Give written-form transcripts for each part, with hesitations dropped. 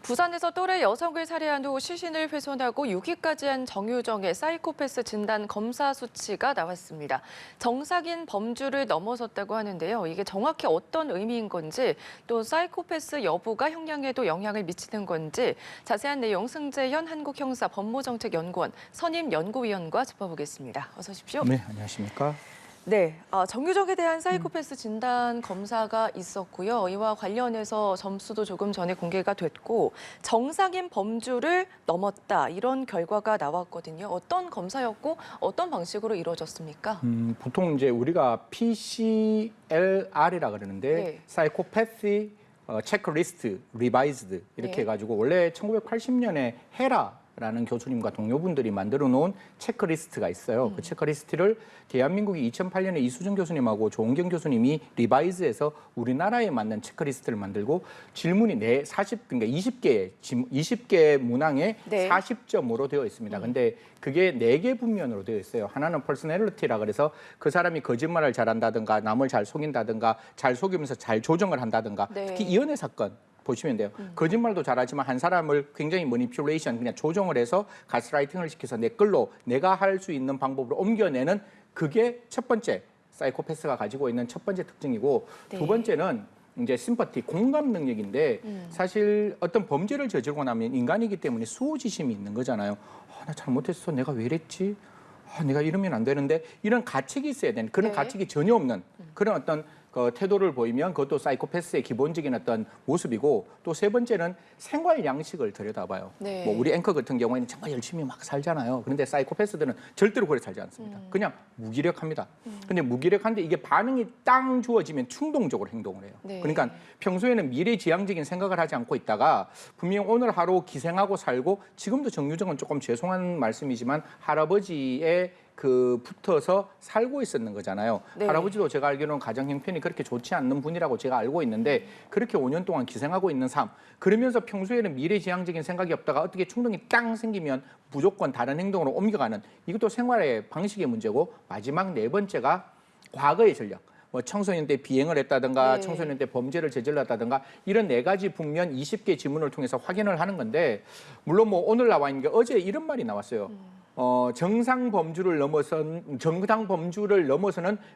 부산에서 또래 여성을 살해한 후 시신을 훼손하고 유기까지 한 정유정의 사이코패스 진단 검사 수치가 나왔습니다. 정상인 범주를 넘어섰다고 하는데요. 이게 정확히 어떤 의미인 건지, 또 사이코패스 여부가 형량에도 영향을 미치는 건지 자세한 내용 승재현 한국형사법무정책연구원 선임 연구위원과 짚어보겠습니다. 어서 오십시오. 네, 안녕하십니까. 네, 정유정에 대한 사이코패스 진단 검사가 있었고요. 이와 관련해서 점수도 조금 전에 공개가 됐고 정상인 범주를 넘었다 이런 결과가 나왔거든요. 어떤 검사였고 어떤 방식으로 이루어졌습니까? 보통 이제 우리가 PCLR이라 그러는데 네. 사이코패시 체크리스트 리바이즈드 이렇게 네. 해가지고 원래 1980년에 헤라라는 교수님과 동료분들이 만들어 놓은 체크리스트가 있어요. 그 체크리스트를 대한민국이 2008년에 이수정 교수님하고 조은경 교수님이 리바이즈해서 우리나라에 맞는 체크리스트를 만들고 질문이 그러니까 20개 문항에 네. 40점으로 되어 있습니다. 근데 그게 4개 분면으로 되어 있어요. 하나는 퍼스널리티라 그래서 그 사람이 거짓말을 잘한다든가 남을 잘 속인다든가 잘 속이면서 잘 조정을 한다든가 네. 특히 이연애 사건 보시면 돼요. 거짓말도 잘하지만 한 사람을 굉장히 머니퓰레이션, 그냥 조정을 해서 가스라이팅을 시켜서 내 걸로 내가 할 수 있는 방법으로 옮겨내는 그게 첫 번째 사이코패스가 가지고 있는 첫 번째 특징이고 네. 두 번째는 이제 심퍼티, 공감 능력인데 사실 어떤 범죄를 저지르고 나면 인간이기 때문에 수호지심이 있는 거잖아요. 나 잘못했어. 내가 왜 이랬지? 내가 이러면 안 되는데 이런 가책이 있어야 되는 그런 네. 가책이 전혀 없는 그런 어떤 그 태도를 보이면 그것도 사이코패스의 기본적인 어떤 모습이고 또 세 번째는 생활 양식을 들여다봐요. 네. 뭐 우리 앵커 같은 경우에는 정말 열심히 막 살잖아요. 그런데 사이코패스들은 절대로 그렇게 살지 않습니다. 그냥 무기력합니다. 근데 무기력한데 이게 반응이 땅 주어지면 충동적으로 행동을 해요. 네. 그러니까 평소에는 미래지향적인 생각을 하지 않고 있다가 분명 오늘 하루 기생하고 살고 지금도 정유정은 조금 죄송한 말씀이지만 할아버지의 붙어서 살고 있었는 거잖아요. 네. 할아버지도 제가 알기로는 가정 형편이 그렇게 좋지 않는 분이라고 제가 알고 있는데 그렇게 5년 동안 기생하고 있는 삶. 그러면서 평소에는 미래지향적인 생각이 없다가 어떻게 충동이 땅 생기면 무조건 다른 행동으로 옮겨가는 이것도 생활의 방식의 문제고 마지막 네 번째가 과거의 전략. 뭐 청소년 때 비행을 했다든가 네. 청소년 때 범죄를 저질렀다든가 이런 4가지 북면 20개 지문을 통해서 확인을 하는 건데 물론 뭐 오늘 나와 있는 게 어제 이런 말이 나왔어요. 정상 범주를 넘어서는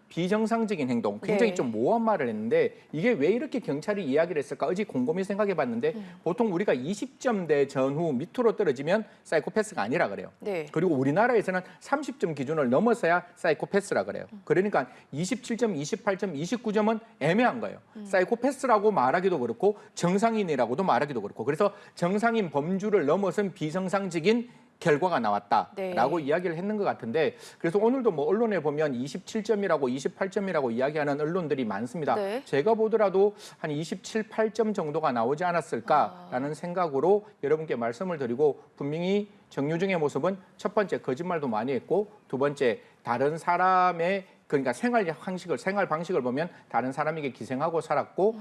비정상적인 행동. 굉장히 네. 좀 모호한 말을 했는데 이게 왜 이렇게 경찰이 이야기를 했을까? 어제 곰곰이 생각해 봤는데 보통 우리가 20점대 전후 밑으로 떨어지면 사이코패스가 아니라 그래요. 네. 그리고 우리나라에서는 30점 기준을 넘어서야 사이코패스라 그래요. 그러니까 27점, 28점, 29점은 애매한 거예요. 사이코패스라고 말하기도 그렇고 정상인이라고도 말하기도 그렇고 그래서 정상인 범주를 넘어선 비정상적인 결과가 나왔다라고 네. 이야기를 했는 것 같은데 그래서 오늘도 뭐 언론에 보면 27점이라고 28점이라고 이야기하는 언론들이 많습니다. 네. 제가 보더라도 한 27, 8점 정도가 나오지 않았을까라는 생각으로 여러분께 말씀을 드리고 분명히 정유정의 모습은 첫 번째 거짓말도 많이 했고 두 번째 다른 사람의 그러니까 생활 방식을 보면 다른 사람에게 기생하고 살았고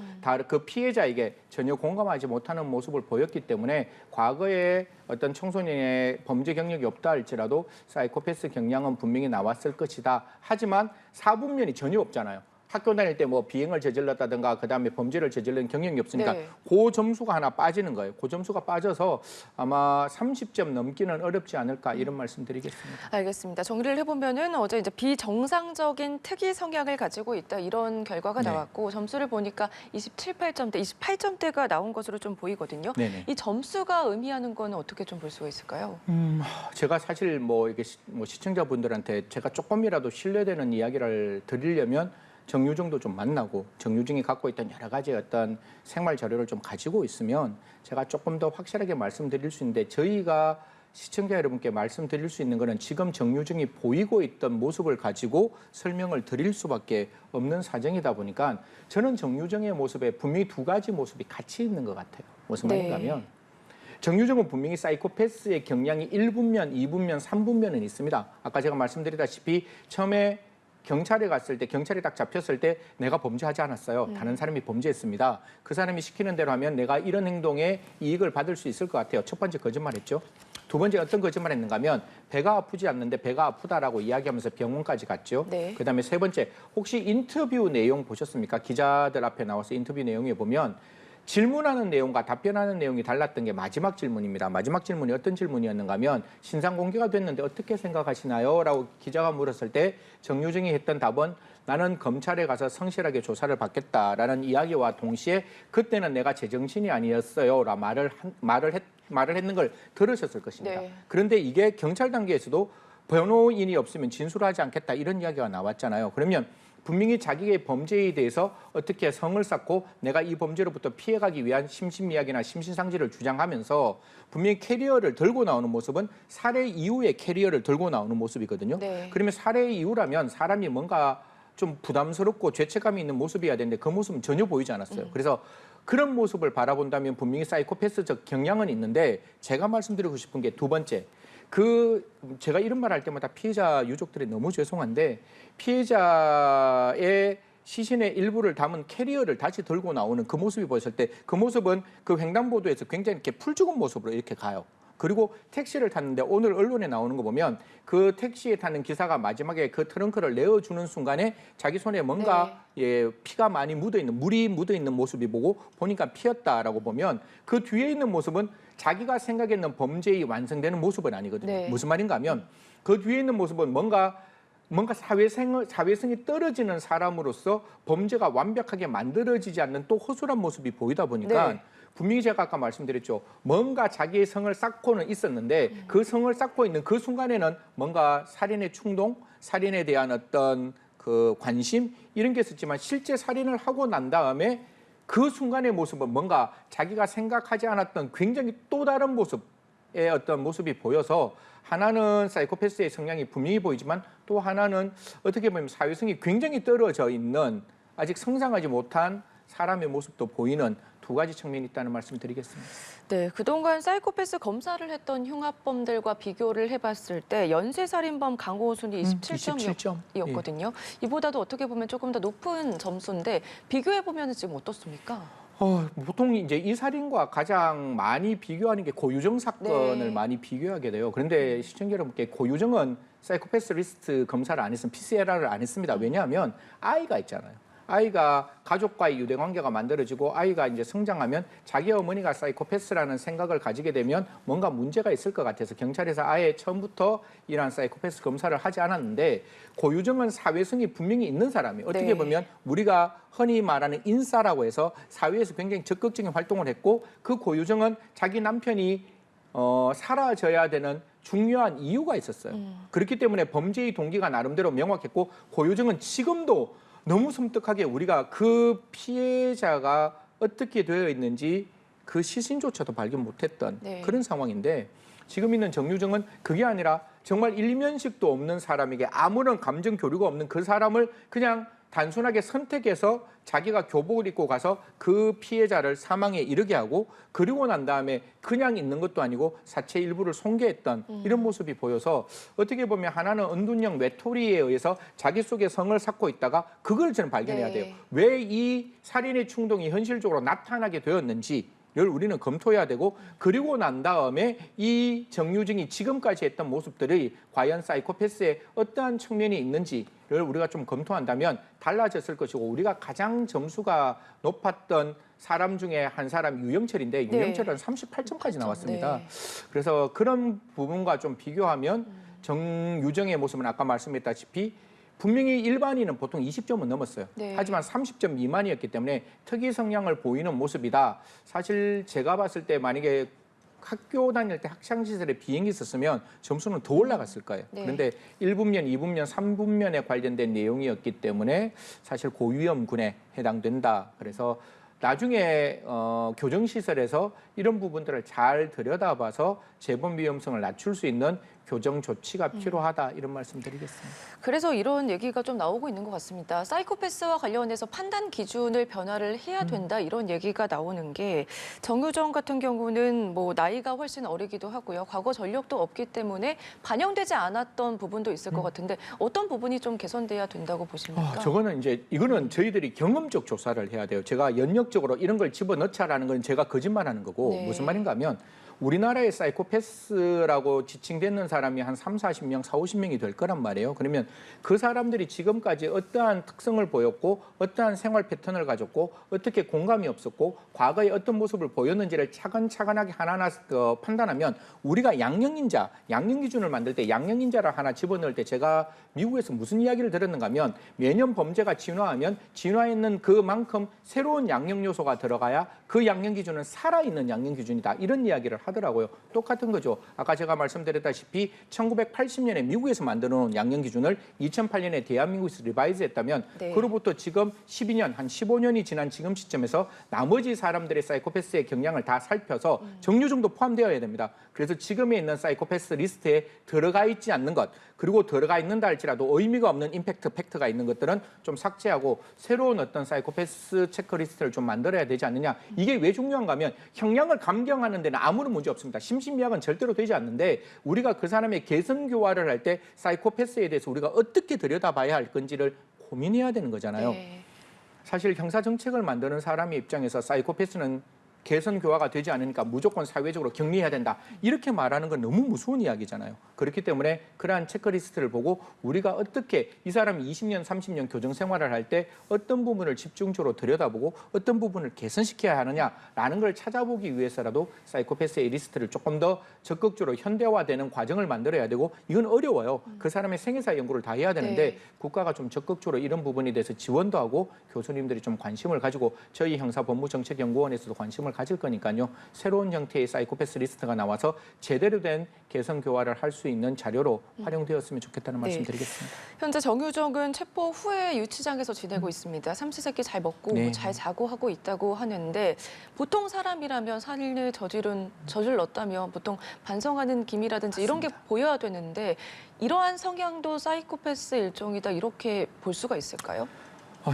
그 피해자에게 전혀 공감하지 못하는 모습을 보였기 때문에 과거에 어떤 청소년의 범죄 경력이 없다 할지라도 사이코패스 경향은 분명히 나왔을 것이다. 하지만 사분면이 전혀 없잖아요. 학교 다닐 때 뭐 비행을 저질렀다든가 그다음에 범죄를 저지른 경력이 없으니까 네. 그 점수가 하나 빠지는 거예요. 그 점수가 빠져서 아마 30점 넘기는 어렵지 않을까 이런 말씀 드리겠습니다. 알겠습니다. 정리를 해보면은 어제 이제 비정상적인 특이 성향을 가지고 있다 이런 결과가 네. 나왔고 점수를 보니까 28점대, 28점대가 나온 것으로 좀 보이거든요. 네네. 이 점수가 의미하는 건 어떻게 좀 볼 수가 있을까요? 제가 사실 뭐 이게 시청자분들한테 제가 조금이라도 신뢰되는 이야기를 드리려면 정유정도 좀 만나고 정유정이 갖고 있던 여러 가지 어떤 생활 자료를 좀 가지고 있으면 제가 조금 더 확실하게 말씀드릴 수 있는데 저희가 시청자 여러분께 말씀드릴 수 있는 거는 지금 정유정이 보이고 있던 모습을 가지고 설명을 드릴 수밖에 없는 사정이다 보니까 저는 정유정의 모습에 분명히 2가지 모습이 같이 있는 것 같아요. 무슨 말인가 하면 정유정은 분명히 사이코패스의 경향이 1분면, 2분면, 3분면은 있습니다. 아까 제가 말씀드리다시피 처음에 경찰에 갔을 때 경찰이 딱 잡혔을 때 내가 범죄하지 않았어요. 다른 사람이 범죄했습니다. 그 사람이 시키는 대로 하면 내가 이런 행동에 이익을 받을 수 있을 것 같아요. 첫 번째 거짓말했죠. 두 번째 어떤 거짓말 했는가 하면 배가 아프지 않는데 배가 아프다라고 이야기하면서 병원까지 갔죠. 네. 그다음에 세 번째 혹시 인터뷰 내용 보셨습니까? 기자들 앞에 나와서 인터뷰 내용에 보면 질문하는 내용과 답변하는 내용이 달랐던 게 마지막 질문입니다. 마지막 질문이 어떤 질문이었는가 하면 신상 공개가 됐는데 어떻게 생각하시나요? 라고 기자가 물었을 때 정유정이 했던 답은 나는 검찰에 가서 성실하게 조사를 받겠다라는 이야기와 동시에 그때는 내가 제정신이 아니었어요. 라 말을 했는 걸 들으셨을 것입니다. 네. 그런데 이게 경찰 단계에서도 변호인이 없으면 진술하지 않겠다 이런 이야기가 나왔잖아요. 그러면 분명히 자기의 범죄에 대해서 어떻게 성을 쌓고 내가 이 범죄로부터 피해가기 위한 심신미약이나 심신상지를 주장하면서 분명히 캐리어를 들고 나오는 모습은 살해 이후에 캐리어를 들고 나오는 모습이거든요. 네. 그러면 살해 이후라면 사람이 뭔가 좀 부담스럽고 죄책감이 있는 모습이어야 되는데 그 모습은 전혀 보이지 않았어요. 그래서 그런 모습을 바라본다면 분명히 사이코패스적 경향은 있는데 제가 말씀드리고 싶은 게 두 번째. 제가 이런 말 할 때마다 피해자 유족들이 너무 죄송한데 피해자의 시신의 일부를 담은 캐리어를 다시 들고 나오는 그 모습이 보였을 때 그 모습은 그 횡단보도에서 굉장히 이렇게 풀죽은 모습으로 이렇게 가요. 그리고 택시를 탔는데 오늘 언론에 나오는 거 보면 그 택시에 타는 기사가 마지막에 그 트렁크를 내어주는 순간에 자기 손에 뭔가 피가 많이 묻어있는 물이 묻어있는 모습이 보니까 피었다라고 보면 그 뒤에 있는 모습은 자기가 생각했는 범죄의 완성되는 모습은 아니거든요. 네. 무슨 말인가 하면 그 뒤에 있는 모습은 뭔가 사회성이 떨어지는 사람으로서 범죄가 완벽하게 만들어지지 않는 또 허술한 모습이 보이다 보니까 네. 분명히 제가 아까 말씀드렸죠. 뭔가 자기의 성을 쌓고는 있었는데 그 성을 쌓고 있는 그 순간에는 뭔가 살인의 충동, 살인에 대한 어떤 그 관심 이런 게 있었지만 실제 살인을 하고 난 다음에 그 순간의 모습은 뭔가 자기가 생각하지 않았던 굉장히 또 다른 모습의 어떤 모습이 보여서 하나는 사이코패스의 성향이 분명히 보이지만 또 하나는 어떻게 보면 사회성이 굉장히 떨어져 있는 아직 성장하지 못한 사람의 모습도 보이는 두 가지 측면이 있다는 말씀 드리겠습니다. 네, 그동안 사이코패스 검사를 했던 흉악범들과 비교를 해봤을 때 연쇄살인범 강호순이 27점이었거든요. 이보다도 어떻게 보면 조금 더 높은 점수인데 비교해보면 지금 어떻습니까? 보통 이제 이 살인과 가장 많이 비교하는 게 고유정 사건을 네. 많이 비교하게 돼요. 그런데 시청자 여러분께 고유정은 사이코패스 리스트 검사를 안 했으면 PCR을 안 했습니다. 왜냐하면 아이가 있잖아요. 아이가 가족과의 유대 관계가 만들어지고 아이가 이제 성장하면 자기 어머니가 사이코패스라는 생각을 가지게 되면 뭔가 문제가 있을 것 같아서 경찰에서 아예 처음부터 이러한 사이코패스 검사를 하지 않았는데 고유정은 사회성이 분명히 있는 사람이에요. 어떻게 네. 보면 우리가 흔히 말하는 인싸라고 해서 사회에서 굉장히 적극적인 활동을 했고 그 고유정은 자기 남편이 사라져야 되는 중요한 이유가 있었어요. 그렇기 때문에 범죄의 동기가 나름대로 명확했고 고유정은 지금도 너무 섬뜩하게 우리가 그 피해자가 어떻게 되어 있는지 그 시신조차도 발견 못했던 네. 그런 상황인데 지금 있는 정유정은 그게 아니라 정말 일면식도 없는 사람에게 아무런 감정 교류가 없는 그 사람을 그냥 단순하게 선택해서 자기가 교복을 입고 가서 그 피해자를 사망에 이르게 하고 그리고 난 다음에 그냥 있는 것도 아니고 사체 일부를 손괴했던 이런 모습이 보여서 어떻게 보면 하나는 은둔형 외톨이에 의해서 자기 속에 성을 쌓고 있다가 그걸 저는 발견해야 네. 돼요. 왜 이 살인의 충동이 현실적으로 나타나게 되었는지 를 우리는 검토해야 되고 그리고 난 다음에 이 정유정이 지금까지 했던 모습들이 과연 사이코패스의 어떠한 측면이 있는지를 우리가 좀 검토한다면 달라졌을 것이고 우리가 가장 점수가 높았던 사람 중에 한 사람 유영철인데 네. 유영철은 38점까지 나왔습니다. 네. 그래서 그런 부분과 좀 비교하면 정유정의 모습은 아까 말씀했다시피 분명히 일반인은 보통 20점은 넘었어요. 네. 하지만 30점 미만이었기 때문에 특이 성향을 보이는 모습이다. 사실 제가 봤을 때 만약에 학교 다닐 때 학창시절에 비행기 있었으면 점수는 더 올라갔을 거예요. 네. 그런데 1분면, 2분면, 3분면에 관련된 내용이었기 때문에 사실 고위험군에 해당된다. 그래서 나중에 교정시설에서 이런 부분들을 잘 들여다봐서 재범 위험성을 낮출 수 있는 교정 조치가 필요하다 이런 말씀드리겠습니다. 그래서 이런 얘기가 좀 나오고 있는 것 같습니다. 사이코패스와 관련해서 판단 기준을 변화를 해야 된다 이런 얘기가 나오는 게 정유정 같은 경우는 뭐 나이가 훨씬 어리기도 하고요. 과거 전력도 없기 때문에 반영되지 않았던 부분도 있을 것 같은데 어떤 부분이 좀 개선돼야 된다고 보십니까? 저거는 이제 이거는 저희들이 경험적 조사를 해야 돼요. 제가 연역적으로 이런 걸 집어넣자라는 건 제가 거짓말하는 거고 네. 무슨 말인가 하면 우리나라의 사이코패스라고 지칭되는 사람이 한 3, 40명, 4, 50명이 될 거란 말이에요. 그러면 그 사람들이 지금까지 어떠한 특성을 보였고 어떠한 생활 패턴을 가졌고 어떻게 공감이 없었고 과거에 어떤 모습을 보였는지를 차근차근하게 하나하나 판단하면 우리가 양형인자, 양형기준을 만들 때 양형인자를 하나 집어넣을 때 제가 미국에서 무슨 이야기를 들었는가 하면 매년 범죄가 진화하면 진화했는 그만큼 새로운 양형 요소가 들어가야 그 양형 기준은 살아있는 양형 기준이다. 이런 이야기를 하더라고요. 똑같은 거죠. 아까 제가 말씀드렸다시피 1980년에 미국에서 만들어놓은 양형 기준을 2008년에 대한민국에서 리바이즈했다면 네. 그로부터 지금 12년, 한 15년이 지난 지금 시점에서 나머지 사람들의 사이코패스의 경향을 다 살펴서 정류정도 포함되어야 됩니다. 그래서 지금에 있는 사이코패스 리스트에 들어가 있지 않는 것, 그리고 들어가 있는다 할지라도 의미가 없는 임팩트, 팩트가 있는 것들은 좀 삭제하고 새로운 어떤 사이코패스 체크리스트를 좀 만들어야 되지 않느냐. 이게 왜 중요한가 하면 형량을 감경하는 데는 아무런 문제 없습니다. 심신미약은 절대로 되지 않는데 우리가 그 사람의 개선 교화를 할 때 사이코패스에 대해서 우리가 어떻게 들여다봐야 할 건지를 고민해야 되는 거잖아요. 네. 사실 형사정책을 만드는 사람의 입장에서 사이코패스는 개선 교화가 되지 않으니까 무조건 사회적으로 격리해야 된다. 이렇게 말하는 건 너무 무서운 이야기잖아요. 그렇기 때문에 그러한 체크리스트를 보고 우리가 어떻게 이 사람이 20년, 30년 교정 생활을 할 때 어떤 부분을 집중적으로 들여다보고 어떤 부분을 개선시켜야 하느냐라는 걸 찾아보기 위해서라도 사이코패스의 리스트를 조금 더 적극적으로 현대화되는 과정을 만들어야 되고 이건 어려워요. 그 사람의 생애사 연구를 다 해야 되는데 네. 국가가 좀 적극적으로 이런 부분에 대해서 지원도 하고 교수님들이 좀 관심을 가지고 저희 형사법무정책연구원에서도 관심을 가질 거니까요. 새로운 형태의 사이코패스 리스트가 나와서 제대로 된 개선 교화를 할 수 있는 자료로 활용되었으면 좋겠다는 네. 말씀 드리겠습니다. 현재 정유정은 체포 후에 유치장에서 지내고 있습니다. 삼시세끼 잘 먹고 네. 잘 자고 하고 있다고 하는데 보통 사람이라면 살인을 저질렀다면 보통 반성하는 기미라든지 이런 게 보여야 되는데 이러한 성향도 사이코패스 일종이다 이렇게 볼 수가 있을까요?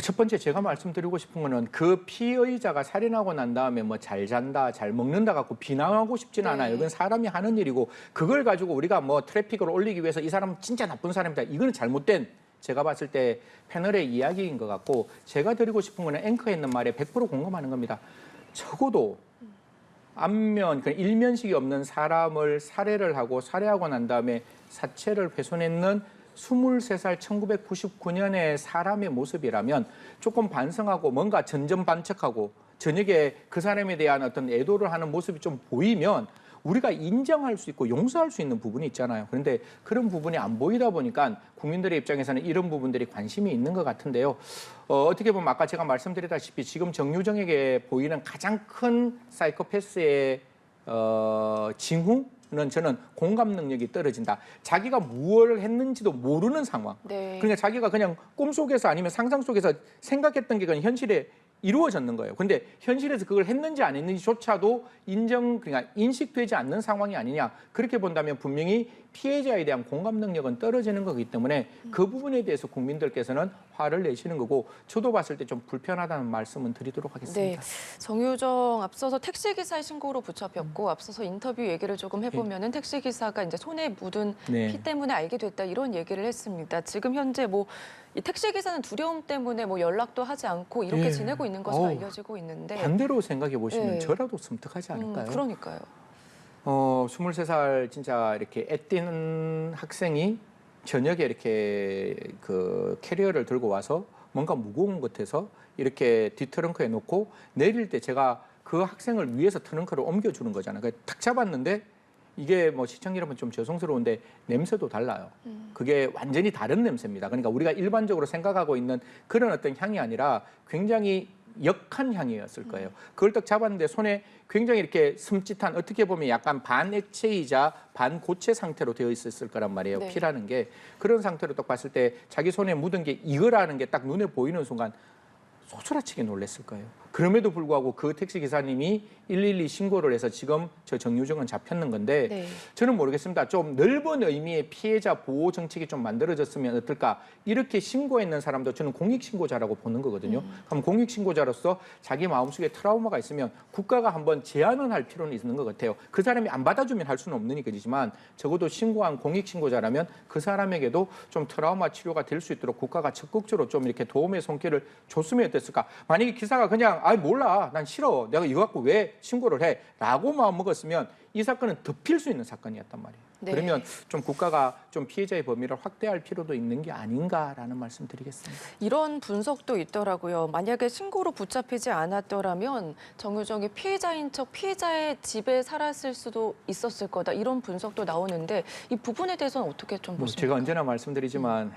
첫 번째 제가 말씀드리고 싶은 거는 그 피의자가 살인하고 난 다음에 뭐 잘 잔다, 잘 먹는다 갖고 비난하고 싶지는 네. 않아요. 이건 사람이 하는 일이고 그걸 가지고 우리가 뭐 트래픽을 올리기 위해서 이 사람은 진짜 나쁜 사람이다. 이거는 잘못된 제가 봤을 때 패널의 이야기인 것 같고 제가 드리고 싶은 거는 앵커에 있는 말에 100% 공감하는 겁니다. 적어도 안면, 일면식이 없는 사람을 살해를 하고 살해하고 난 다음에 사체를 훼손했는 23살 1999년의 사람의 모습이라면 조금 반성하고 뭔가 전전반책하고 저녁에 그 사람에 대한 어떤 애도를 하는 모습이 좀 보이면 우리가 인정할 수 있고 용서할 수 있는 부분이 있잖아요. 그런데 그런 부분이 안 보이다 보니까 국민들의 입장에서는 이런 부분들이 관심이 있는 것 같은데요. 어떻게 보면 아까 제가 말씀드렸다시피 지금 정유정에게 보이는 가장 큰 사이코패스의 징후는 저는 공감 능력이 떨어진다. 자기가 무엇을 했는지도 모르는 상황. 네. 그러니까 자기가 그냥 꿈속에서 아니면 상상 속에서 생각했던 게 그냥 현실에 이루어졌는 거예요. 근데 현실에서 그걸 했는지 안 했는지조차도 그러니까 인식되지 않는 상황이 아니냐. 그렇게 본다면 분명히 피해자에 대한 공감 능력은 떨어지는 거기 때문에 그 부분에 대해서 국민들께서는 화를 내시는 거고 저도 봤을 때 좀 불편하다는 말씀은 드리도록 하겠습니다. 네, 정유정 앞서서 택시기사의 신고로 붙잡혔고 앞서서 인터뷰 얘기를 조금 해보면은 택시기사가 이제 손에 묻은 네. 피 때문에 알게 됐다 이런 얘기를 했습니다. 지금 현재 뭐 이 택시기사는 두려움 때문에 뭐 연락도 하지 않고 이렇게 예. 지내고 있는 것으로 어우, 알려지고 있는데 반대로 생각해 보시면 네. 저라도 섬뜩하지 않을까요? 그러니까요. 23살 진짜 이렇게 애띠는 학생이 저녁에 이렇게 그 캐리어를 들고 와서 뭔가 무거운 것에서 이렇게 뒤트렁크에 놓고 내릴 때 제가 그 학생을 위해서 트렁크를 옮겨주는 거잖아요. 탁 잡았는데 이게 뭐 시청 여러분 좀 죄송스러운데 냄새도 달라요. 그게 완전히 다른 냄새입니다. 그러니까 우리가 일반적으로 생각하고 있는 그런 어떤 향이 아니라 굉장히 역한 향이었을 거예요. 그걸 딱 잡았는데 손에 굉장히 이렇게 섬찟한 어떻게 보면 약간 반액체이자 반고체 상태로 되어 있었을 거란 말이에요. 네. 피라는 게. 그런 상태로 딱 봤을 때 자기 손에 묻은 게 이거라는 게 딱 눈에 보이는 순간 소스라치게 놀랐을 거예요. 그럼에도 불구하고 그 택시 기사님이 112 신고를 해서 지금 저 정유정은 잡혔는 건데 네. 저는 모르겠습니다. 좀 넓은 의미의 피해자 보호 정책이 좀 만들어졌으면 어떨까. 이렇게 신고했는 사람도 저는 공익신고자라고 보는 거거든요. 그럼 공익신고자로서 자기 마음속에 트라우마가 있으면 국가가 한번 제한을 할 필요는 있는 것 같아요. 그 사람이 안 받아주면 할 수는 없는 일이지만 적어도 신고한 공익신고자라면 그 사람에게도 좀 트라우마 치료가 될 수 있도록 국가가 적극적으로 좀 이렇게 도움의 손길을 줬으면 어땠을까. 만약에 기사가 그냥 아이 몰라, 난 싫어, 내가 이거 갖고 왜 신고를 해? 라고 마음 먹었으면 이 사건은 덮일 수 있는 사건이었단 말이에요. 네. 그러면 좀 국가가 좀 피해자의 범위를 확대할 필요도 있는 게 아닌가라는 말씀 드리겠습니다. 이런 분석도 있더라고요. 만약에 신고로 붙잡히지 않았더라면 정유정이 피해자인 척 피해자의 집에 살았을 수도 있었을 거다. 이런 분석도 나오는데 이 부분에 대해서는 어떻게 좀 보십니까? 제가 언제나 말씀드리지만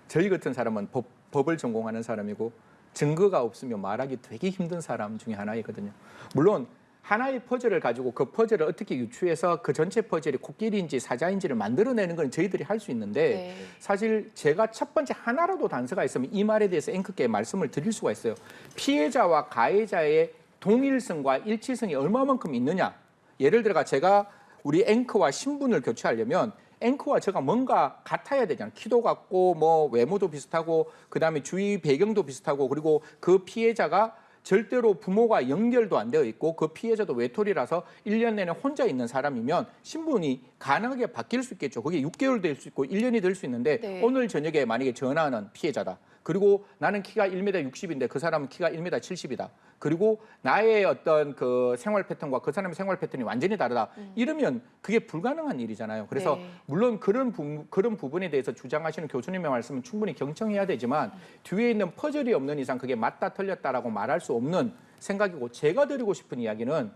저희 같은 사람은 법을 전공하는 사람이고 증거가 없으면 말하기 되게 힘든 사람 중에 하나이거든요. 물론 하나의 퍼즐을 가지고 그 퍼즐을 어떻게 유추해서 그 전체 퍼즐이 코끼리인지 사자인지를 만들어내는 건 저희들이 할 수 있는데 네. 사실 제가 첫 번째 하나라도 단서가 있으면 이 말에 대해서 앵커께 말씀을 드릴 수가 있어요. 피해자와 가해자의 동일성과 일치성이 얼마만큼 있느냐. 예를 들어 제가 우리 앵커와 신분을 교체하려면 앵커와 제가 뭔가 같아야 되잖아요. 키도 같고 뭐 외모도 비슷하고 그다음에 주위 배경도 비슷하고 그리고 그 피해자가 절대로 부모가 연결도 안 되어 있고 그 피해자도 외톨이라서 1년 내내 혼자 있는 사람이면 신분이 가능하게 바뀔 수 있겠죠. 그게 6개월 될 수 있고 1년이 될 수 있는데 네. 오늘 저녁에 만약에 전화하는 피해자다. 그리고 나는 키가 1m 60인데 그 사람은 키가 1m 70이다. 그리고 나의 어떤 그 생활 패턴과 그 사람의 생활 패턴이 완전히 다르다. 이러면 그게 불가능한 일이잖아요. 그래서 네. 물론 그런 부분에 대해서 주장하시는 교수님의 말씀은 충분히 경청해야 되지만 뒤에 있는 퍼즐이 없는 이상 그게 맞다 틀렸다라고 말할 수 없는 생각이고 제가 드리고 싶은 이야기는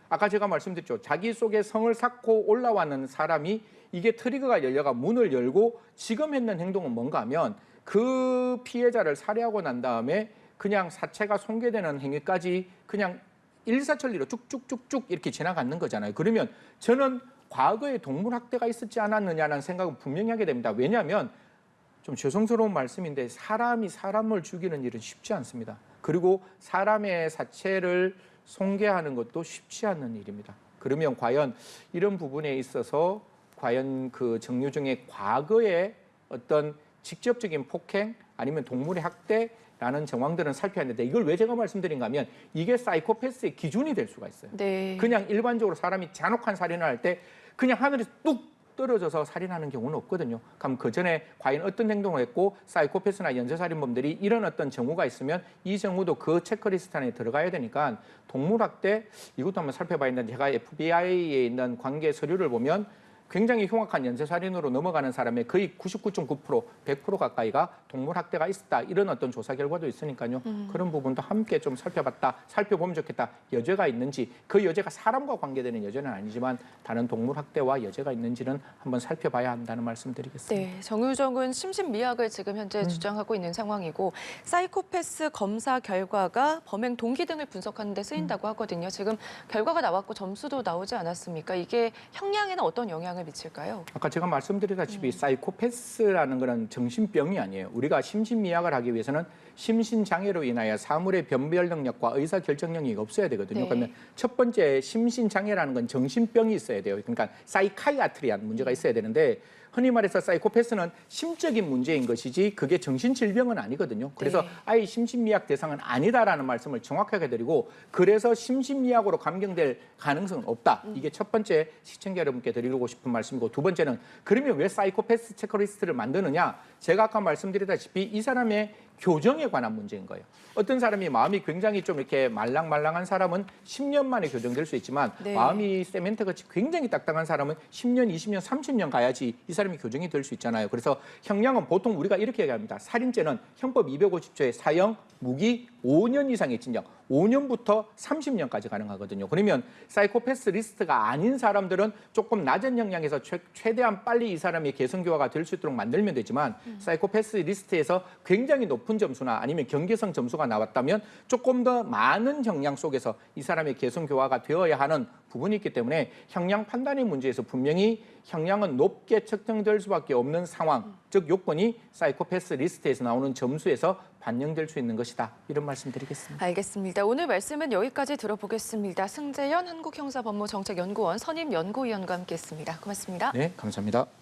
아까 제가 말씀드렸죠. 자기 속에 성을 쌓고 올라왔는 사람이 이게 트리거가 열려가 문을 열고 지금 했는 행동은 뭔가 하면 그 피해자를 살해하고 난 다음에 그냥 사체가 손괴되는 행위까지 그냥 일사천리로 쭉쭉쭉쭉 이렇게 지나가는 거잖아요. 그러면 저는 과거에 동물학대가 있었지 않았느냐는 생각은 분명히 하게 됩니다. 왜냐하면 좀 죄송스러운 말씀인데 사람이 사람을 죽이는 일은 쉽지 않습니다. 그리고 사람의 사체를 손괴하는 것도 쉽지 않은 일입니다. 그러면 과연 이런 부분에 있어서 과연 그 정유정의 과거의 어떤 직접적인 폭행 아니면 동물의 학대라는 정황들은 살펴야 하는데 이걸 왜 제가 말씀드린가 하면 이게 사이코패스의 기준이 될 수가 있어요. 네. 그냥 일반적으로 사람이 잔혹한 살인을 할 때 그냥 하늘에서 뚝 떨어져서 살인하는 경우는 없거든요. 그럼 그 전에 과연 어떤 행동을 했고 사이코패스나 연쇄살인범들이 이런 어떤 정우가 있으면 이 정우도 그 체크리스트 안에 들어가야 되니까 동물학대 이것도 한번 살펴봐야 되는데 제가 FBI에 있는 관계 서류를 보면 굉장히 흉악한 연쇄살인으로 넘어가는 사람의 거의 99.9%, 100% 가까이가 동물학대가 있었다. 이런 어떤 조사 결과도 있으니까요. 그런 부분도 함께 좀 살펴보면 좋겠다. 여죄가 있는지, 그 여죄가 사람과 관계되는 여죄는 아니지만 다른 동물학대와 여죄가 있는지는 한번 살펴봐야 한다는 말씀 드리겠습니다. 네, 정유정은 심신미약을 지금 현재 주장하고 있는 상황이고 사이코패스 검사 결과가 범행 동기 등을 분석하는 데 쓰인다고 하거든요. 지금 결과가 나왔고 점수도 나오지 않았습니까? 이게 형량에는 어떤 영향을 미칠까요? 아까 제가 말씀드리다시피 사이코패스라는 거는 정신병이 아니에요. 우리가 심신미약을 하기 위해서는 심신장애로 인하여 사물의 변별 능력과 의사결정력이 없어야 되거든요. 네. 그러면 첫 번째 심신장애라는 건 정신병이 있어야 돼요. 그러니까 사이카이아트리한 문제가 있어야 되는데 흔히 말해서 사이코패스는 심적인 문제인 것이지 그게 정신질병은 아니거든요. 그래서 네. 아예 심신미약 대상은 아니다라는 말씀을 정확하게 드리고 그래서 심신미약으로 감경될 가능성은 없다. 이게 첫 번째 시청자 여러분께 드리고 싶은 말씀이고 두 번째는 그러면 왜 사이코패스 체크리스트를 만드느냐. 제가 아까 말씀드리다시피 이 사람의 교정에 관한 문제인 거예요. 어떤 사람이 마음이 굉장히 좀 이렇게 말랑말랑한 사람은 10년 만에 교정될 수 있지만 네. 마음이 세멘트같이 굉장히 딱딱한 사람은 10년, 20년, 30년 가야지 이 사람이 교정이 될 수 있잖아요. 그래서 형량은 보통 우리가 이렇게 얘기합니다. 살인죄는 형법 250조의 사형, 무기 5년 이상의 징역, 5년부터 30년까지 가능하거든요. 그러면 사이코패스 리스트가 아닌 사람들은 조금 낮은 형량에서 최대한 빨리 이 사람이 개선교화가 될 수 있도록 만들면 되지만 사이코패스 리스트에서 굉장히 높은 점수나 아니면 경계성 점수가 나왔다면 조금 더 많은 형량 속에서 이 사람의 개선교화가 되어야 하는 부분이 있기 때문에 형량 판단의 문제에서 분명히 형량은 높게 책정될 수밖에 없는 상황, 즉 요건이 사이코패스 리스트에서 나오는 점수에서 반영될 수 있는 것이다. 이런 말씀 드리겠습니다. 알겠습니다. 오늘 말씀은 여기까지 들어보겠습니다. 승재현 한국형사법무정책연구원 선임연구위원과 함께했습니다. 고맙습니다. 네, 감사합니다.